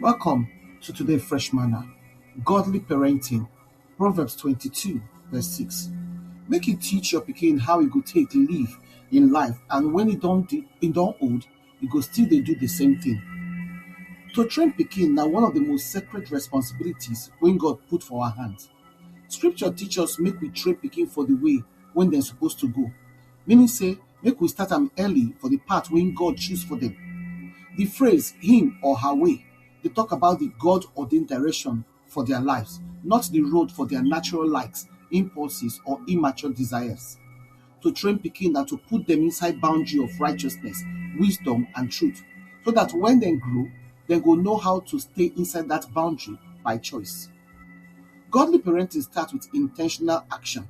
Welcome to today's fresh manna. Godly parenting. Proverbs 22, verse 6. Make you teach your pikin how you go take live in life, and when he don't old, you go still they do the same thing. To train pikin now one of the most sacred responsibilities when God put for our hands. Scripture teach us make we train pikin for the way when they're supposed to go. Meaning say make we start them early for the path when God choose for them. The phrase him or her way, they talk about the God ordained direction for their lives, not the road for their natural likes, impulses, or immature desires. To train pikin and to put them inside boundary of righteousness, wisdom, and truth, so that when they grow, they go know how to stay inside that boundary by choice. Godly parenting starts with intentional action.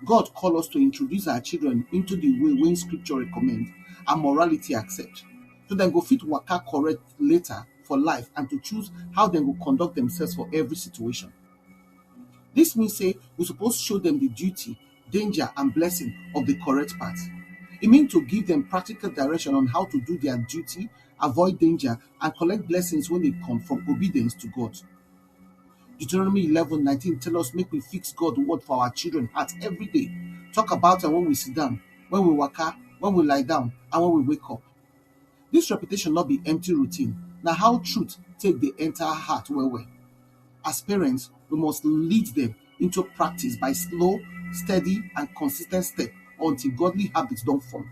God call us to introduce our children into the way when scripture recommend and morality accept. So dem go fit waka correct later for life and to choose how dem go conduct themselves for every situation. This means say we suppose show them the duty, danger and blessing of the correct path. E mean to give them practical direction on how to do their duty, avoid danger and collect blessings when they come from obedience to God. Deuteronomy 11:19 tell us make we fix God word for our children heart every day. Talk about am when we sit down, when we waka, when we lie down and when we wake up. This repetition not be empty routine. Na how truth take dey enter heart well well. As parents, we must lead them into practice by slow, steady and consis ten t step until godly habits don form.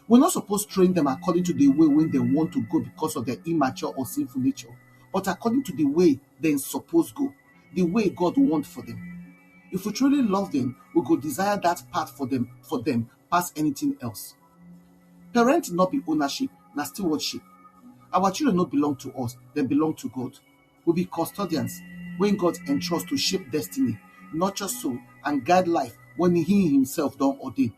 We no suppose train them according to the way wey dem want to go because of their immature or sinful nature, but according to the way dem suppose go, the way God want for them. If we truly love them, we go desire that path for them pass anything else. Parenting no be ownership, na stewardship. Our children no belong to us, dem belong to God. We be custodians wey God entrust to shape destiny, nurture soul and guide life when he himself don ordain.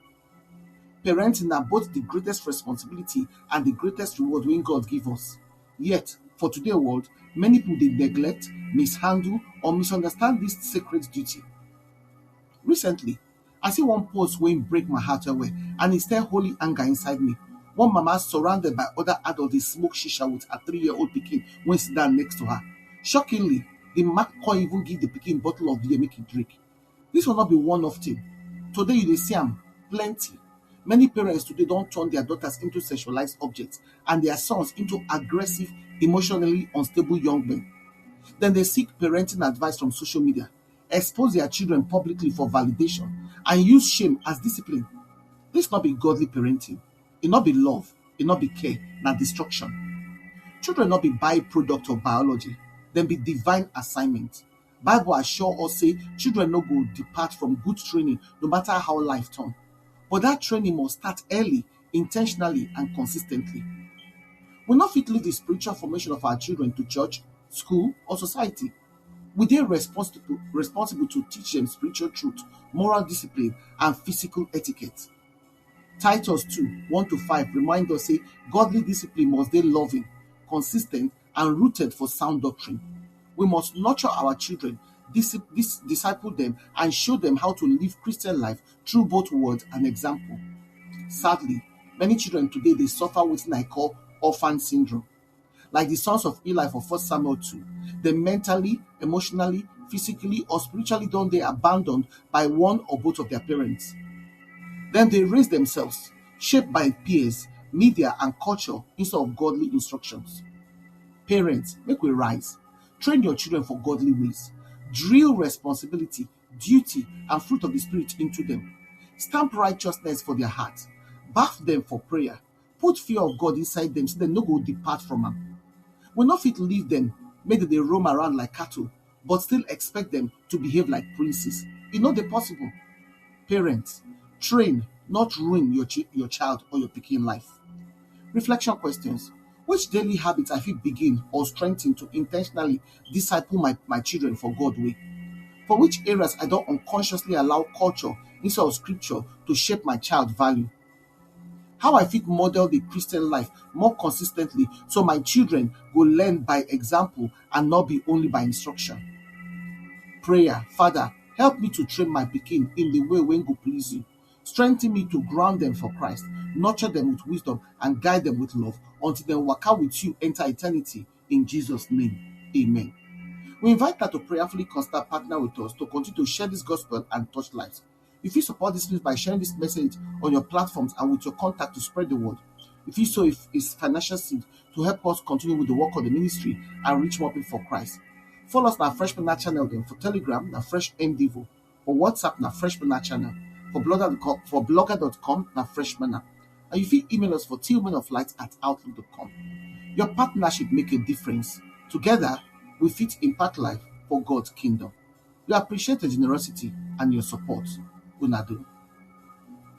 Parenting na both the greatest responsibility and the greatest reward wey God give us. Yet, for today world, many people dey neglect, mishandle or misunderstand this sacred duty. Recently, I see one post wey break my heart well well and e stir holy anger inside me. One mama surrounded by other adults dey smoke shisha with her 3-year-old pikin wey sit down next to her. Shockingly, the mama come even give the pikin bottle of beer make e drink. This will not be one-off thing. Today you dey see am plenty. Many parents today don turn their daughters into sexualized objects and their sons into aggressive, emotionally unstable young men. Then they seek parenting advice from social media, expose their children publicly for validation, and use shame as discipline. This not be godly parenting. It not be love. It not be care. Na destruction. Children not be byproduct of biology. Dem be divine assignment. Bible assure us say children no go depart from good training no matter how life turn. But that training must start early, intentionally and consistently. We no fit leave the spiritual formation of our children to church, school or society. We dey responsible to teach them spiritual truth, moral discipline and physical etiquette. Titus 2:1-5 remind us say godly discipline must dey loving, consistent and rooted for sound doctrine. We must nurture our children, disciple them and show them how to live Christian life through both word and example. Sadly, many children today dey suffer wetin I call orphan syndrome. Like the sons of Eli for 1 Samuel 2, they mentally, emotionally, physically or spiritually don dey abandoned by one or both of their parents. Then they raise themselves, shaped by peers, media and culture instead of godly instructions. Parents, make we rise. Train your children for godly ways. Drill responsibility, duty, and fruit of the Spirit into them. Stamp righteousness for their hearts. Bath them for prayer. Put fear of God inside them so they no go depart from am. We no fit leave them make dem dey roam around like cattle, but still expect them to behave like princes. E no dey possible. Parents, train, not ruin your child or your pikin life. Reflection questions. Which daily habits I fit begin or strengthen to intentionally disciple my children for God way? For which areas I don unconsciously allow culture instead of scripture to shape my child value? How I fit model the Christian life more consistently so my children go learn by example and not be only by instruction? Prayer. Father, help me to train my pikin in the way wey go please you. Strengthen me to ground them for Christ, nurture them with wisdom and guide them with love until dem waka with you enter eternity. In Jesus' name, amen. We invite you to prayerfully consider partner with us to continue to share this gospel and touch lives. If you support this news by sharing this message on your platforms and with your contact to spread the word, if you sow is financial seed to help us continue with the work of the ministry and reach more people for Christ. Follow us on our Freshman channel then for Telegram, na Fresh MDivo, for WhatsApp, na Freshman channel, for blogger.com, na Freshman. And you can email us for tillmanoflight@outlook.com. Your partnership make a difference. Together, we fit impact life for God's kingdom. We appreciate the generosity and your support. Unado.